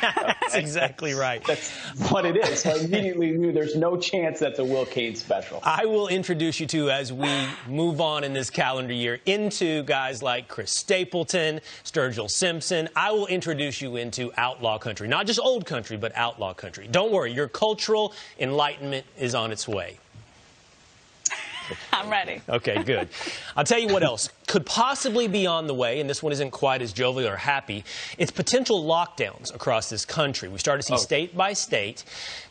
That's exactly right. That's what it is. So I immediately knew there's no chance that's a Will Cain special. I will introduce you to, as we move on in this calendar year, into guys like Chris Stapleton, Sturgill Simpson. I will introduce you into outlaw country. Not just old country, but outlaw country. Don't worry, your cultural enlightenment is on its way. I'm ready. Okay, good. I'll tell you what else could possibly be on the way, and this one isn't quite as jovial or happy. It's potential lockdowns across this country. We start to see state by state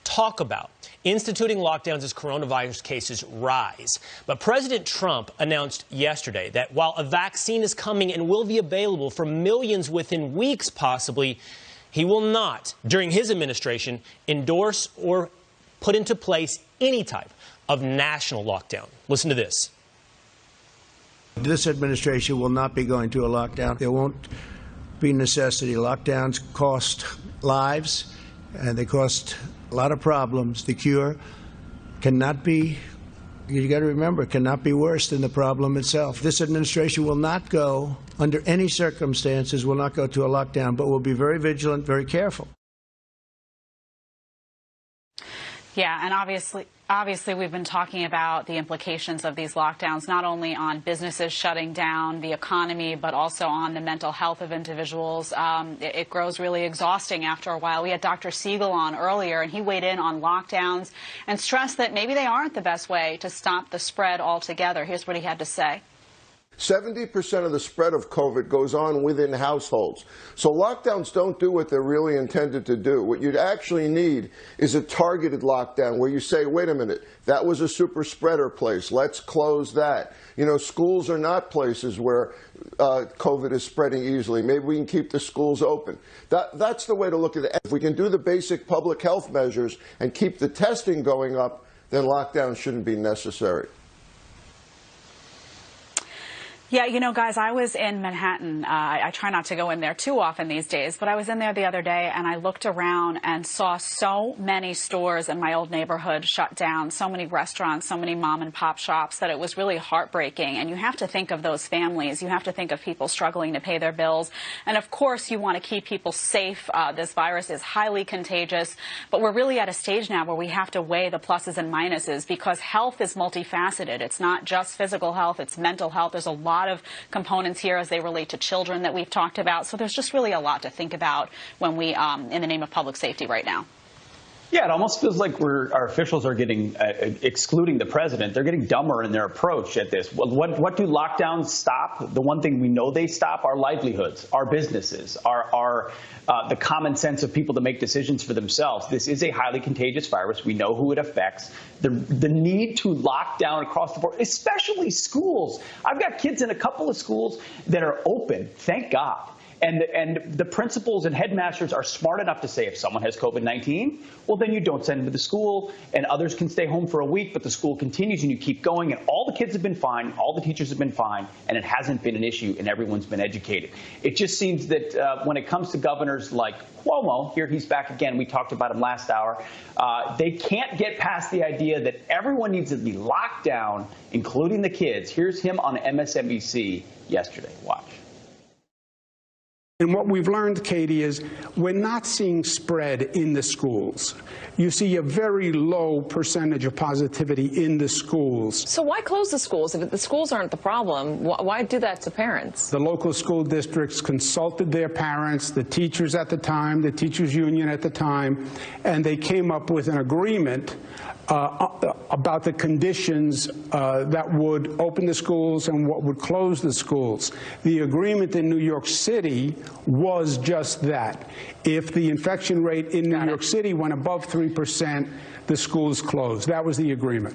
talk about instituting lockdowns as coronavirus cases rise. But President Trump announced yesterday that while a vaccine is coming and will be available for millions within weeks possibly, he will not, during his administration, endorse or put into place any type of national lockdown. Listen to this. This administration will not be going to a lockdown. There won't be necessity. Lockdowns cost lives, and they cost a lot of problems. The cure cannot be, you got to remember, it cannot be worse than the problem itself. This administration will not go, under any circumstances, will not go to a lockdown, but will be very vigilant, very careful. Yeah, and obviously we've been talking about the implications of these lockdowns, not only on businesses shutting down, the economy, but also on the mental health of individuals. It grows really exhausting after a while. We had Dr. Siegel on earlier, and he weighed in on lockdowns and stressed that maybe they aren't the best way to stop the spread altogether. Here's what he had to say. 70% of the spread of COVID goes on within households. So lockdowns don't do what they're really intended to do. What you'd actually need is a targeted lockdown where you say, wait a minute, that was a super spreader place. Let's close that. You know, schools are not places where COVID is spreading easily. Maybe we can keep the schools open. That's the way to look at it. If we can do the basic public health measures and keep the testing going up, then lockdowns shouldn't be necessary. Yeah, you know, guys, I was in Manhattan. I try not to go in there too often these days, but I was in there the other day, and I looked around and saw so many stores in my old neighborhood shut down, so many restaurants, so many mom and pop shops, that it was really heartbreaking. And you have to think of those families. You have to think of people struggling to pay their bills. And, of course, you want to keep people safe. This virus is highly contagious, but we're really at a stage now where we have to weigh the pluses and minuses, because health is multifaceted. It's not just physical health. It's mental health. There's a lot of components here as they relate to children that we've talked about. So there's just really a lot to think about when we, in the name of public safety right now. Yeah, it almost feels like our officials are getting, excluding the president, they're getting dumber in their approach at this. What do lockdowns stop? The one thing we know they stop are livelihoods, our businesses, the common sense of people to make decisions for themselves. This is a highly contagious virus. We know who it affects. The need to lock down across the board, especially schools. I've got kids in a couple of schools that are open, thank God. And the principals and headmasters are smart enough to say if someone has COVID-19, well, then you don't send them to the school, and others can stay home for a week, but the school continues and you keep going. And all the kids have been fine, all the teachers have been fine, and it hasn't been an issue, and everyone's been educated. It just seems that when it comes to governors like Cuomo, here he's back again, we talked about him last hour, they can't get past the idea that everyone needs to be locked down, including the kids. Here's him on MSNBC yesterday. Watch. And what we've learned, Katie, is we're not seeing spread in the schools. You see a very low percentage of positivity in the schools. So why close the schools? If the schools aren't the problem, why do that to parents? The local school districts consulted their parents, the teachers at the time, the teachers union at the time, and they came up with an agreement about the conditions that would open the schools and what would close the schools. The agreement in New York City was just that. If the infection rate in New York City went above 3%, the schools closed. That was the agreement.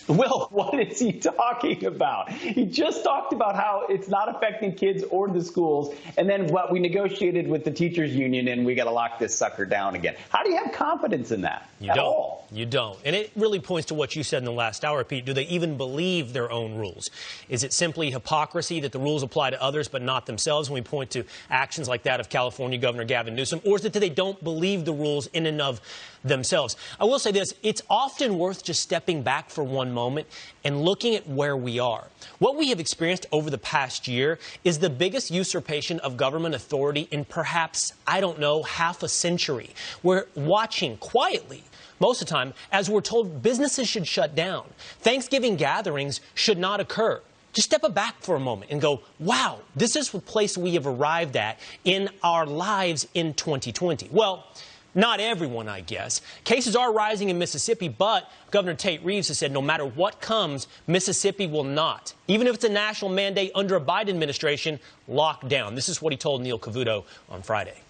Will, what is he talking about? He just talked about how it's not affecting kids or the schools, and then what we negotiated with the teachers union, and we got to lock this sucker down again. How do you have confidence in that at all? You don't. And it really points to what you said in the last hour, Pete. Do they even believe their own rules? Is it simply hypocrisy that the rules apply to others but not themselves when we point to actions like that of California Governor Gavin Newsom? Or is it that they don't believe the rules in and of themselves? I will say this. It's often worth just stepping back for one moment moment and looking at where we are. What we have experienced over the past year is the biggest usurpation of government authority in perhaps, I don't know, half a century. We're watching quietly most of the time as we're told businesses should shut down. Thanksgiving gatherings should not occur. Just step back for a moment and go, wow, this is the place we have arrived at in our lives in 2020. Well, not everyone, I guess. Cases are rising in Mississippi, but Governor Tate Reeves has said no matter what comes, Mississippi will not, even if it's a national mandate under a Biden administration, lock down. This is what he told Neil Cavuto on Friday.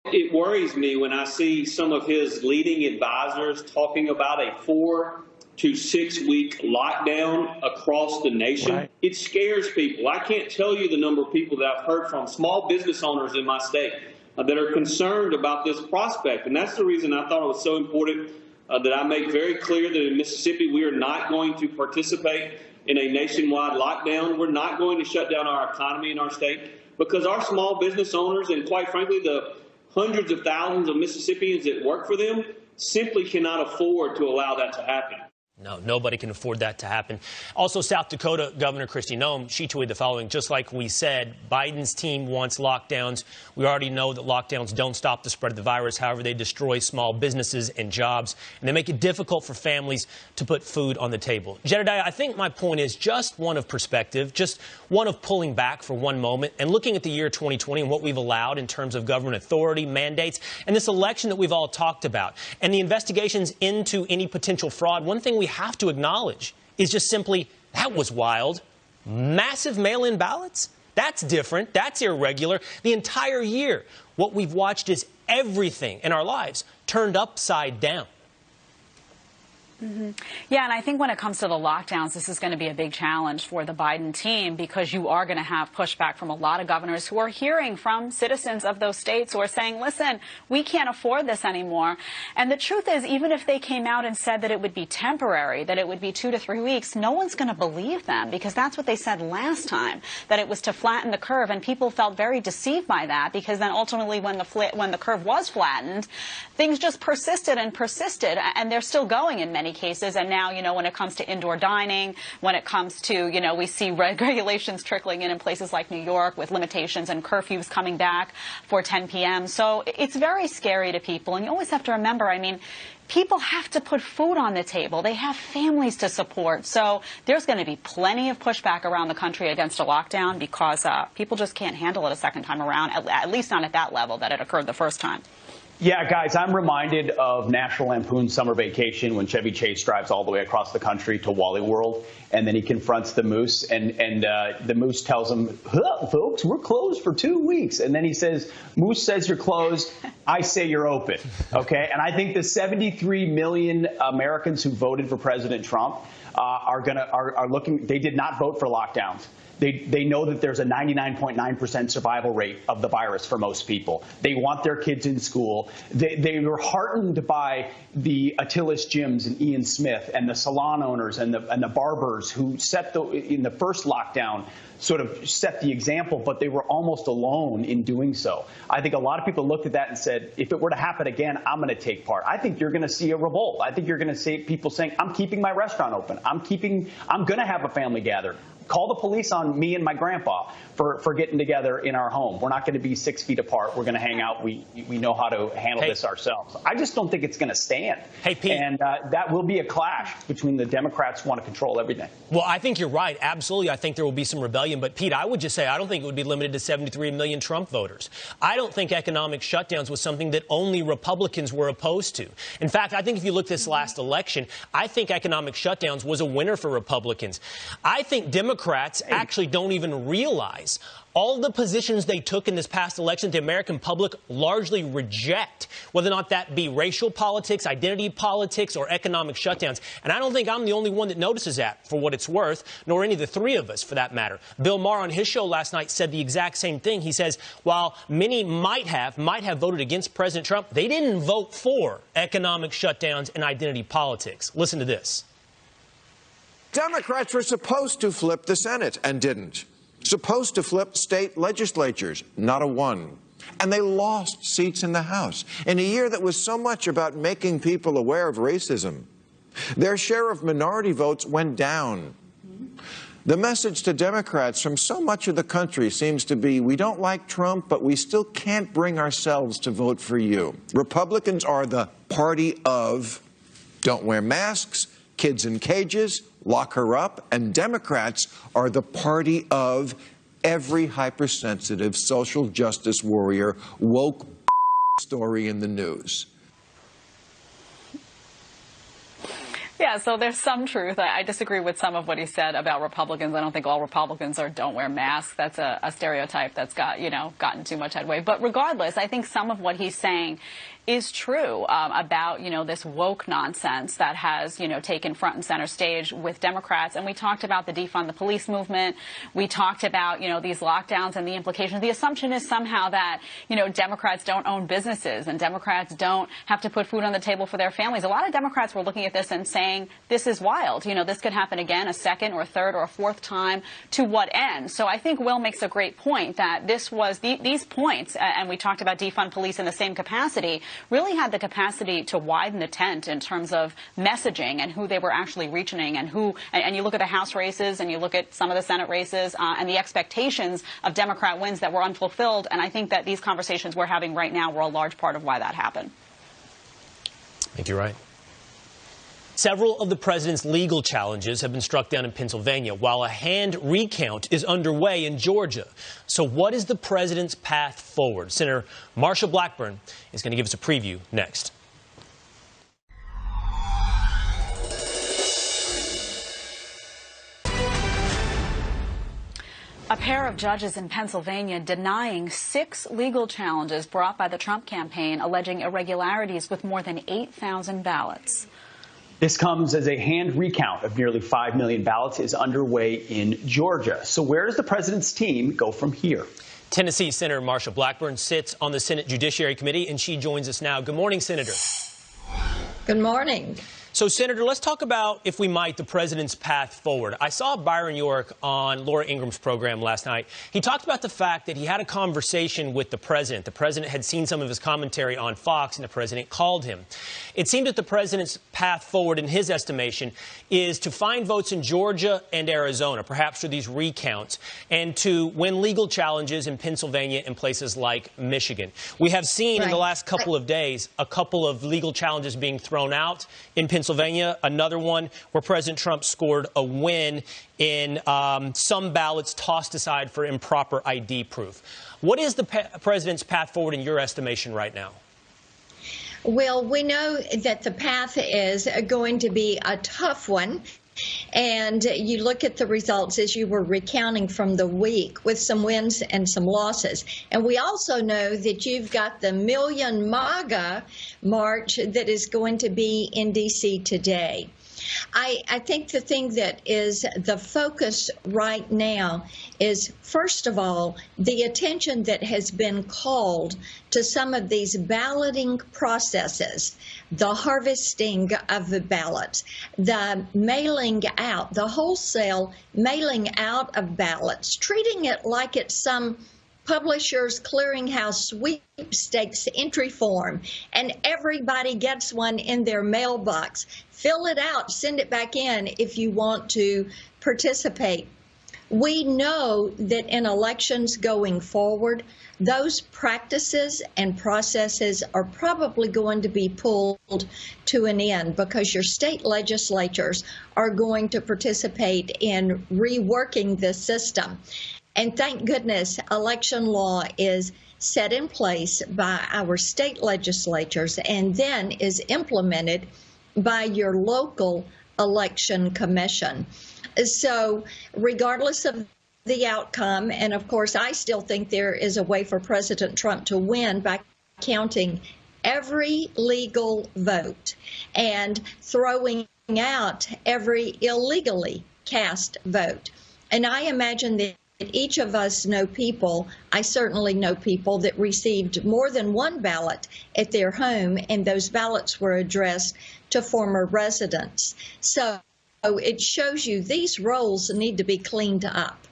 It worries me when I see some of his leading advisors talking about a 4 to 6 week lockdown across the nation. Right. It scares people. I can't tell you the number of people that I've heard from, small business owners in my state, that are concerned about this prospect. And that's the reason I thought it was so important that I make very clear that in Mississippi we are not going to participate in a nationwide lockdown. We're not going to shut down our economy in our state because our small business owners and, quite frankly, the hundreds of thousands of Mississippians that work for them simply cannot afford to allow that to happen. No, nobody can afford that to happen. Also, South Dakota Governor Kristi Noem, she tweeted the following, just like we said, Biden's team wants lockdowns. We already know that lockdowns don't stop the spread of the virus. However, they destroy small businesses and jobs, and they make it difficult for families to put food on the table. Jedediah, I think my point is just one of perspective, just one of pulling back for one moment and looking at the year 2020 and what we've allowed in terms of government authority, mandates, and this election that we've all talked about, and the investigations into any potential fraud. One thing we have to acknowledge is just simply that was wild. Massive mail-in ballots? That's different. That's irregular. The entire year, what we've watched is everything in our lives turned upside down. Mm-hmm. Yeah, and I think when it comes to the lockdowns, this is going to be a big challenge for the Biden team because you are going to have pushback from a lot of governors who are hearing from citizens of those states who are saying, listen, we can't afford this anymore. And the truth is, even if they came out and said that it would be temporary, that it would be 2 to 3 weeks, no one's going to believe them because that's what they said last time, that it was to flatten the curve. And people felt very deceived by that because then ultimately when the curve was flattened, things just persisted and persisted, and they're still going in many cases. And now, you know, when it comes to indoor dining, when it comes to, you know, we see regulations trickling in places like New York with limitations and curfews coming back for 10 p.m. So it's very scary to people. And you always have to remember, I mean, people have to put food on the table. They have families to support. So there's going to be plenty of pushback around the country against a lockdown because people just can't handle it a second time around, at least not at that level that it occurred the first time. Yeah, guys, I'm reminded of National Lampoon's Summer Vacation when Chevy Chase drives all the way across the country to Wally World, and then he confronts the moose, and the moose tells him, folks, we're closed for 2 weeks. And then he says, Moose says you're closed, I say you're open. Okay? And I think the 73 million Americans who voted for President Trump are looking, they did not vote for lockdowns. They know that there's a 99.9% survival rate of the virus for most people. They want their kids in school. They were heartened by the Attila's Gyms and Ian Smith and the salon owners and the barbers who in the first lockdown sort of set the example, but they were almost alone in doing so. I think a lot of people looked at that and said, if it were to happen again, I'm going to take part. I think you're going to see a revolt. I think you're going to see people saying, I'm keeping my restaurant open. I'm going to have a family gathering. Call the police on me and my grandpa for getting together in our home. We're not going to be 6 feet apart. We're going to hang out. We know how to handle this ourselves. I just don't think it's going to stand. Hey, Pete. And that will be a clash between the Democrats who want to control everything. Well, I think you're right. Absolutely. I think there will be some rebellion. But, Pete, I would just say I don't think it would be limited to 73 million Trump voters. I don't think economic shutdowns was something that only Republicans were opposed to. In fact, I think if you look this last election, I think economic shutdowns was a winner for Republicans. I think Democrats actually don't even realize all the positions they took in this past election, the American public largely reject, whether or not that be racial politics, identity politics, or economic shutdowns. And I don't think I'm the only one that notices that, for what it's worth, nor any of the three of us, for that matter. Bill Maher on his show last night said the exact same thing. He says, while many might have voted against President Trump, they didn't vote for economic shutdowns and identity politics. Listen to this. Democrats were supposed to flip the Senate and didn't. Supposed to flip state legislatures, not a one. And they lost seats in the House in a year that was so much about making people aware of racism. Their share of minority votes went down. The message to Democrats from so much of the country seems to be, we don't like Trump, but we still can't bring ourselves to vote for you. Republicans are the party of don't wear masks, kids in cages, lock her up, and Democrats are the party of every hypersensitive social justice warrior woke story in the news. Yeah, so there's some truth. I disagree with some of what he said about Republicans. I don't think all Republicans don't wear masks. That's a stereotype that's gotten too much headway. But regardless, I think some of what he's saying is true about, this woke nonsense that has, taken front and center stage with Democrats. And we talked about the defund the police movement. We talked about, these lockdowns and the implications. The assumption is somehow that, Democrats don't own businesses and Democrats don't have to put food on the table for their families. A lot of Democrats were looking at this and saying, this is wild. This could happen again a second or a third or a fourth time. To what end? So I think Will makes a great point that this was these points, and we talked about defund police in the same capacity, really had the capacity to widen the tent in terms of messaging and who they were actually reaching and you look at the House races and you look at some of the Senate races and the expectations of Democrat wins that were unfulfilled. And I think that these conversations we're having right now were a large part of why that happened. I think you're right. Several of the president's legal challenges have been struck down in Pennsylvania, while a hand recount is underway in Georgia. So what is the president's path forward? Senator Marsha Blackburn is going to give us a preview next. A pair of judges in Pennsylvania denying 6 legal challenges brought by the Trump campaign alleging irregularities with more than 8,000 ballots. This comes as a hand recount of nearly 5 million ballots is underway in Georgia. So where does the president's team go from here? Tennessee Senator Marsha Blackburn sits on the Senate Judiciary Committee, and she joins us now. Good morning, Senator. Good morning. So, Senator, let's talk about, if we might, the president's path forward. I saw Byron York on Laura Ingram's program last night. He talked about the fact that he had a conversation with the president. The president had seen some of his commentary on Fox, and the president called him. It seemed that the president's path forward, in his estimation, is to find votes in Georgia and Arizona, perhaps through these recounts, and to win legal challenges in Pennsylvania and places like Michigan. We have seen in the last couple of days a couple of legal challenges being thrown out in Pennsylvania, another one where President Trump scored a win in some ballots tossed aside for improper ID proof. What is the president's path forward in your estimation right now? Well, we know that the path is going to be a tough one. And you look at the results as you were recounting from the week with some wins and some losses. And we also know that you've got the Million MAGA march that is going to be in D.C. today. I think the thing that is the focus right now is, first of all, the attention that has been called to some of these balloting processes, the harvesting of the ballots, the mailing out, the wholesale mailing out of ballots, treating it like it's some Publishers Clearinghouse sweepstakes entry form, and everybody gets one in their mailbox. Fill it out, send it back in if you want to participate. We know that in elections going forward, those practices and processes are probably going to be pulled to an end because your state legislatures are going to participate in reworking the system. And thank goodness election law is set in place by our state legislatures and then is implemented by your local election commission. So regardless of the outcome, and of course I still think there is a way for President Trump to win by counting every legal vote and throwing out every illegally cast vote. And I imagine that each of us know people, I certainly know people that received more than one ballot at their home, and those ballots were addressed to former residents. So it shows you these rolls need to be cleaned up.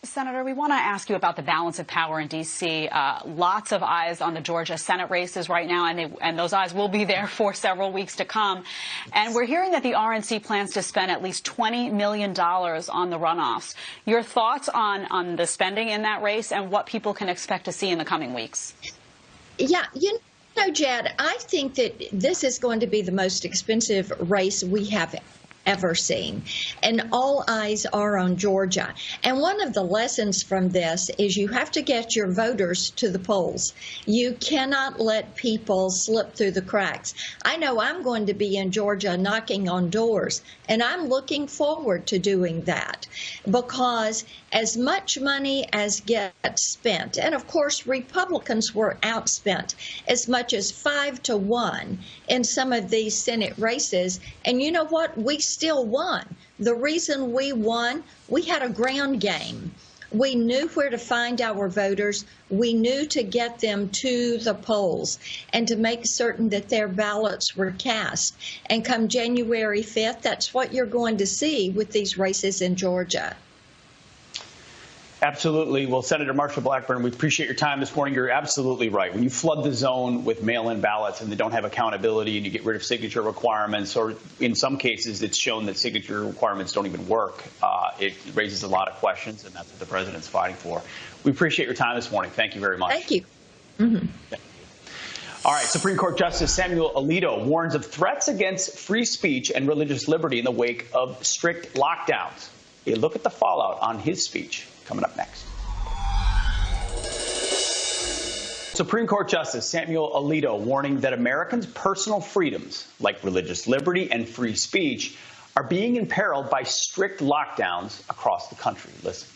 Senator, we want to ask you about the balance of power in D.C. Lots of eyes on the Georgia Senate races right now, and those eyes will be there for several weeks to come. And we're hearing that the RNC plans to spend at least $20 million on the runoffs. Your thoughts on the spending in that race and what people can expect to see in the coming weeks? Yeah, you know, Jed, I think that this is going to be the most expensive race we have ever seen, and all eyes are on Georgia. And one of the lessons from this is you have to get your voters to the polls. You cannot let people slip through the cracks. I know I'm going to be in Georgia knocking on doors, and I'm looking forward to doing that, because as much money as gets spent, and of course Republicans were outspent as much as 5-1 in some of these Senate races, and you know what? We still won. The reason we won, we had a ground game. We knew where to find our voters. We knew to get them to the polls and to make certain that their ballots were cast. And come January 5th, that's what you're going to see with these races in Georgia. Absolutely. Well, Senator Marsha Blackburn, we appreciate your time this morning. You're absolutely right. When you flood the zone with mail-in ballots and they don't have accountability and you get rid of signature requirements, or in some cases it's shown that signature requirements don't even work, it raises a lot of questions, and that's what the president's fighting for. We appreciate your time this morning. Thank you very much. Thank you. All right. Supreme Court Justice Samuel Alito warns of threats against free speech and religious liberty in the wake of strict lockdowns. A look at the fallout on his speech coming up next. Supreme Court Justice Samuel Alito warning that Americans' personal freedoms, like religious liberty and free speech, are being imperiled by strict lockdowns across the country. Listen.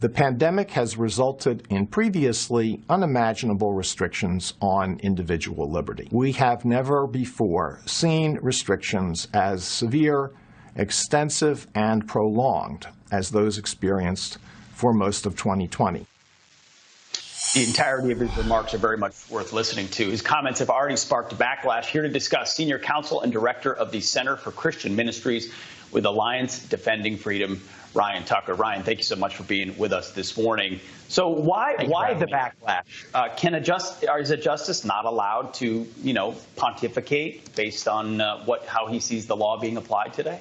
The pandemic has resulted in previously unimaginable restrictions on individual liberty. We have never before seen restrictions as severe, extensive, and prolonged as those experienced for most of 2020. The entirety of his remarks are very much worth listening to. His comments have already sparked backlash. Here to discuss, Senior Counsel and Director of the Center for Christian Ministries with Alliance Defending Freedom, Ryan Tucker. Ryan, thank you so much for being with us this morning. So why the backlash? Is a justice not allowed to, pontificate based on how he sees the law being applied today?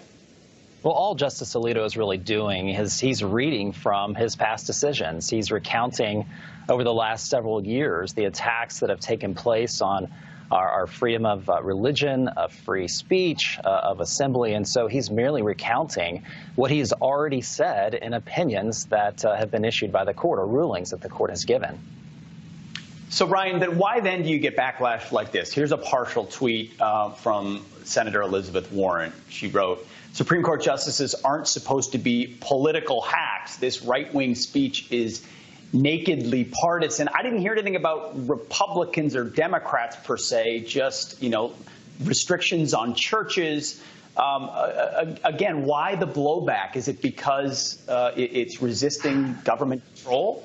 Well, all Justice Alito is really doing is he's reading from his past decisions. He's recounting over the last several years the attacks that have taken place on our freedom of religion, of free speech, of assembly. And so he's merely recounting what he's already said in opinions that have been issued by the court, or rulings that the court has given. So, Ryan, why then do you get backlash like this? Here's a partial tweet from Senator Elizabeth Warren. She wrote, "Supreme Court justices aren't supposed to be political hacks. This right-wing speech is nakedly partisan." I didn't hear anything about Republicans or Democrats per se, just, restrictions on churches. Again, why the blowback? Is it because it's resisting government control?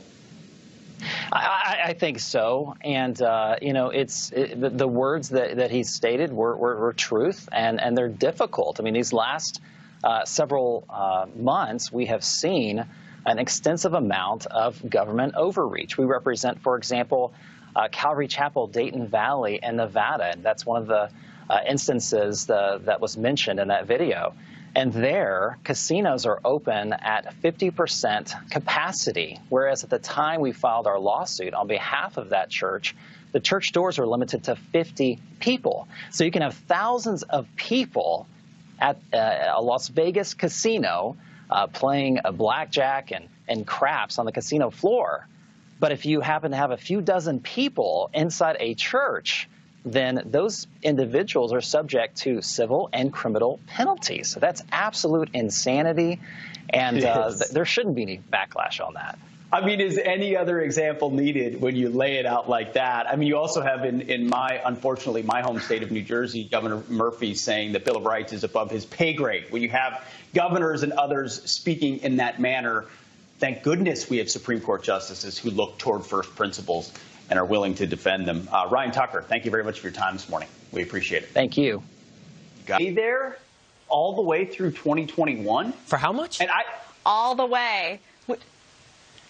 I think so. And, the words that he stated were truth, and they're difficult. I mean, these last several months, we have seen an extensive amount of government overreach. We represent, for example, Calvary Chapel, Dayton Valley in Nevada. And that's one of the instances that was mentioned in that video. And there, casinos are open at 50% capacity, whereas at the time we filed our lawsuit on behalf of that church, the church doors are limited to 50 people. So you can have thousands of people at a Las Vegas casino playing a blackjack and craps on the casino floor. But if you happen to have a few dozen people inside a church, then those individuals are subject to civil and criminal penalties. So that's absolute insanity, and there shouldn't be any backlash on that. I mean, is any other example needed when you lay it out like that? I mean, you also have unfortunately, my home state of New Jersey, Governor Murphy saying the Bill of Rights is above his pay grade. When you have governors and others speaking in that manner, thank goodness we have Supreme Court justices who look toward first principles and are willing to defend them. Ryan Tucker, thank you very much for your time this morning. We appreciate it. Thank you. Be there all the way through 2021. For how much? All the way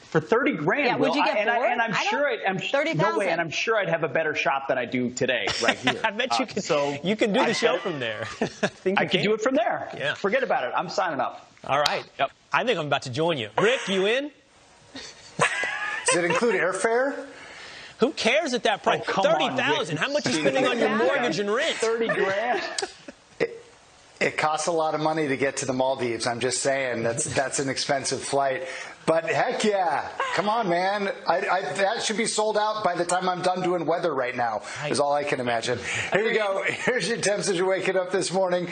For 30 grand, yeah, would you get bored? And I'm sure I'm sure I'd have a better shot than I do today, right here. I bet you could. So you can do the show from there. I can do it from there. Yeah. Forget about it. I'm signing up. All right. Yep. I think I'm about to join you. Rick, you in? Does it include airfare? Who cares at that price? Oh, $30,000. How much are you spending on your mortgage and rent? 30 grand. It costs a lot of money to get to the Maldives. I'm just saying that's an expensive flight. But heck yeah, come on, man. That should be sold out by the time I'm done doing weather right now, is all I can imagine. Here we go. Here's your temps as you're waking up this morning.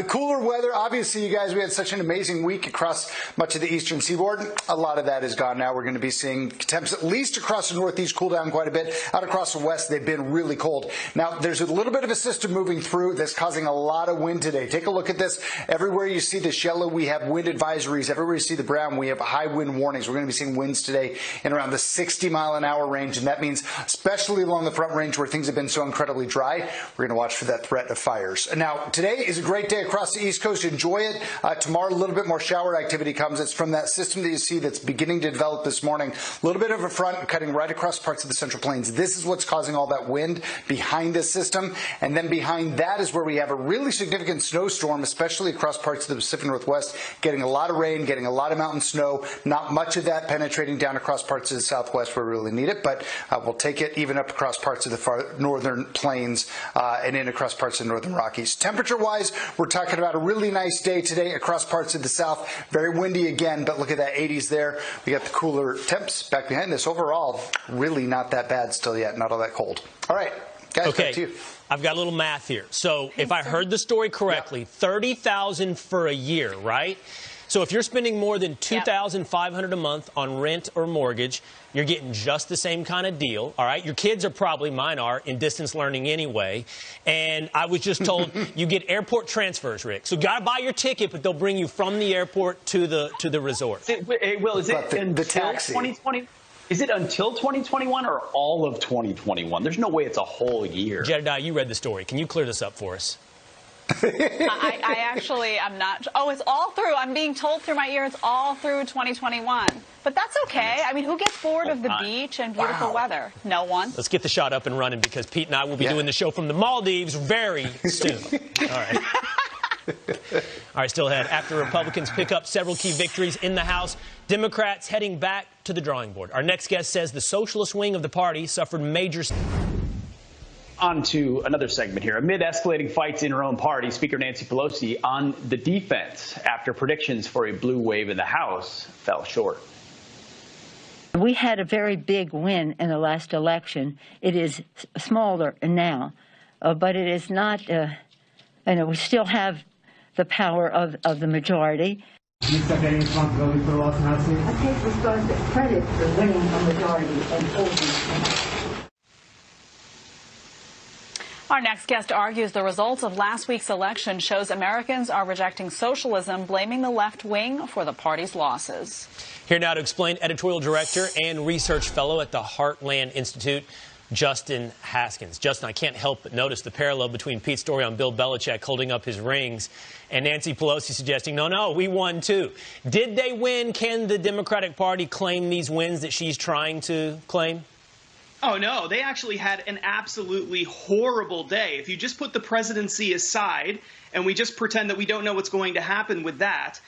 Cooler weather. Obviously, you guys, we had such an amazing week across much of the eastern seaboard. A lot of that is gone now. We're going to be seeing temps at least across the northeast cool down quite a bit. Out across the west, they've been really cold. Now, there's a little bit of a system moving through that's causing a lot of wind today. Take a look at this. Everywhere you see this yellow, we have wind advisories. Everywhere you see the brown, we have high wind warnings. We're going to be seeing winds today in around the 60-mile-an-hour range, and that means especially along the Front Range where things have been so incredibly dry, we're going to watch for that threat of fires. Now, today is a great day across the East Coast. Enjoy it. Tomorrow, a little bit more shower activity comes. It's from that system that you see that's beginning to develop this morning. A little bit of a front cutting right across parts of the Central Plains. This is what's causing all that wind behind this system, and then behind that is where we have a really significant snowstorm, especially across parts of the Pacific Northwest, getting a lot of rain, getting a lot of mountain snow, not much of that penetrating down across parts of the Southwest where we really need it, but we'll take it even up across parts of the far northern plains and in across parts of the northern Rockies. Temperature-wise, we're talking about a really nice day today across parts of the South. Very windy again, but look at that 80s there. We got the cooler temps back behind this. Overall, really not that bad still yet, not all that cold. All right, guys, back to you. I've got a little math here. So if I heard the story correctly, $30,000 for a year, right? So if you're spending more than $2,500 a month on rent or mortgage, you're getting just the same kind of deal, all right? Your kids are probably, mine are, in distance learning anyway. And I was just told you get airport transfers, Rick. So you got to buy your ticket, but they'll bring you from the airport to the resort. Hey, Will, is it until 2020? Is it until 2021 or all of 2021? There's no way it's a whole year. Jedediah, you read the story. Can you clear this up for us? I actually am not. Oh, it's all through. I'm being told through my ear it's all through 2021. But that's okay. I mean, who gets bored of the beach and beautiful weather? No one. Let's get the shot up and running because Pete and I will be doing the show from the Maldives very soon. All right. All right, still ahead. After Republicans pick up several key victories in the House, Democrats heading back to the drawing board. Our next guest says the socialist wing of the party suffered major... On to another segment here. Amid escalating fights in her own party, Speaker Nancy Pelosi on the defense after predictions for a blue wave in the House fell short. We had a very big win in the last election. It is smaller now, but it is not, we still have the power of the majority. Do you accept any responsibility for the loss in House seats? I take responsibility, credit for winning a majority and holding. Our next guest argues the results of last week's election shows Americans are rejecting socialism, blaming the left wing for the party's losses. Here now to explain, editorial director and research fellow at the Heartland Institute, Justin Haskins. Justin, I can't help but notice the parallel between Pete's story on Bill Belichick holding up his rings and Nancy Pelosi suggesting, no, we won too. Did they win? Can the Democratic Party claim these wins that she's trying to claim? Oh, no, they actually had an absolutely horrible day. If you just put the presidency aside and we just pretend that we don't know what's going to happen with that,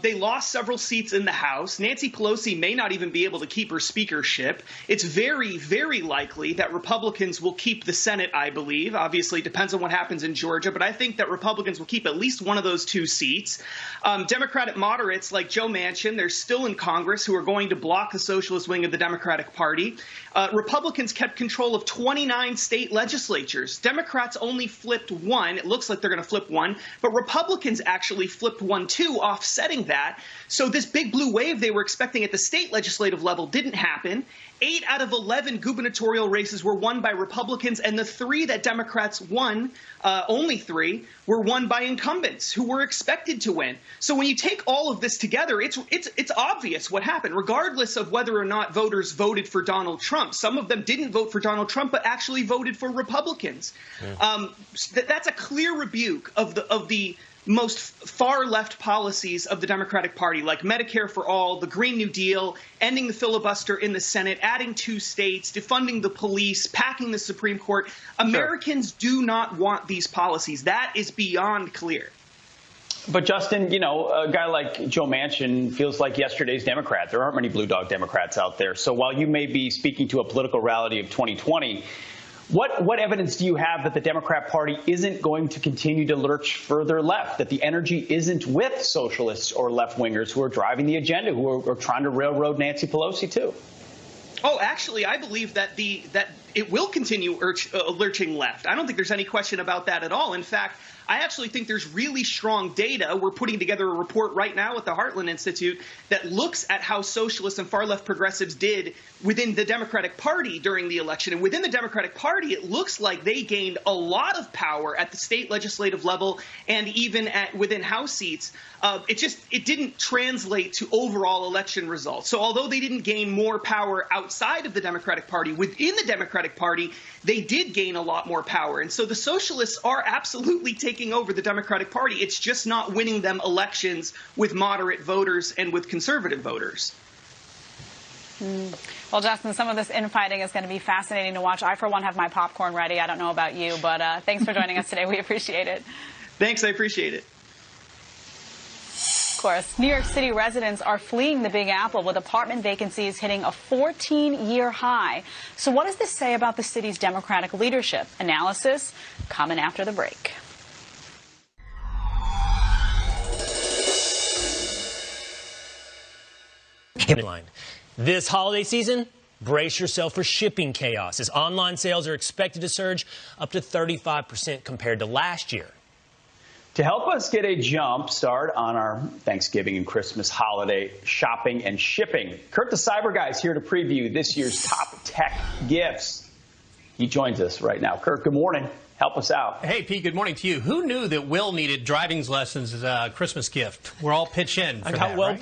they lost several seats in the House. Nancy Pelosi may not even be able to keep her speakership. It's very, very likely that Republicans will keep the Senate, I believe. Obviously, it depends on what happens in Georgia, but I think that Republicans will keep at least one of those two seats. Democratic moderates like Joe Manchin, they're still in Congress, who are going to block the socialist wing of the Democratic Party. Republicans kept control of 29 state legislatures. Democrats only flipped one. It looks like they're going to flip one, but Republicans actually flipped one too, offsetting that. So this big blue wave they were expecting at the state legislative level didn't happen. 8 out of 11 gubernatorial races were won by Republicans, and the 3 that Democrats won, only 3, were won by incumbents who were expected to win. So when you take all of this together, it's obvious what happened, regardless of whether or not voters voted for Donald Trump. Some of them didn't vote for Donald Trump, but actually voted for Republicans. That's a clear rebuke of the most far left policies of the Democratic Party, like Medicare for all, the Green New Deal, ending the filibuster in the Senate, adding 2 states, defunding the police, packing the Supreme Court. Americans do not want these policies. That is beyond clear. But, Justin, you know, a guy like Joe Manchin feels like yesterday's Democrat. There aren't many blue dog Democrats out there. So while you may be speaking to a political reality of 2020, what evidence do you have that the Democrat Party isn't going to continue to lurch further left, that the energy isn't with socialists or left-wingers who are driving the agenda, who are trying to railroad Nancy Pelosi, too? Oh, actually, I believe that it will continue lurching left. I don't think there's any question about that at all. In fact, I actually think there's really strong data. We're putting together a report right now at the Heartland Institute that looks at how socialists and far-left progressives did within the Democratic Party during the election. And within the Democratic Party, it looks like they gained a lot of power at the state legislative level and even within House seats. It didn't translate to overall election results. So although they didn't gain more power outside of the Democratic Party, within the Democratic Party, they did gain a lot more power. And so the socialists are absolutely taking over the Democratic Party. It's just not winning them elections with moderate voters and with conservative voters. Well, Justin, some of this infighting is going to be fascinating to watch. I, for one, have my popcorn ready. I don't know about you, but thanks for joining us today. We appreciate it. Thanks. I appreciate it. Of course, New York City residents are fleeing the Big Apple with apartment vacancies hitting a 14-year high. So what does this say about the city's Democratic leadership? Analysis coming after the break. This holiday season, brace yourself for shipping chaos, as online sales are expected to surge up to 35% compared to last year. To help us get a jump start on our Thanksgiving and Christmas holiday shopping and shipping, Kurt the Cyber Guy is here to preview this year's top tech gifts. He joins us right now. Kurt, good morning. Help us out. Hey, Pete, good morning to you. Who knew that Will needed driving lessons as a Christmas gift? We're all pitch in for that, right?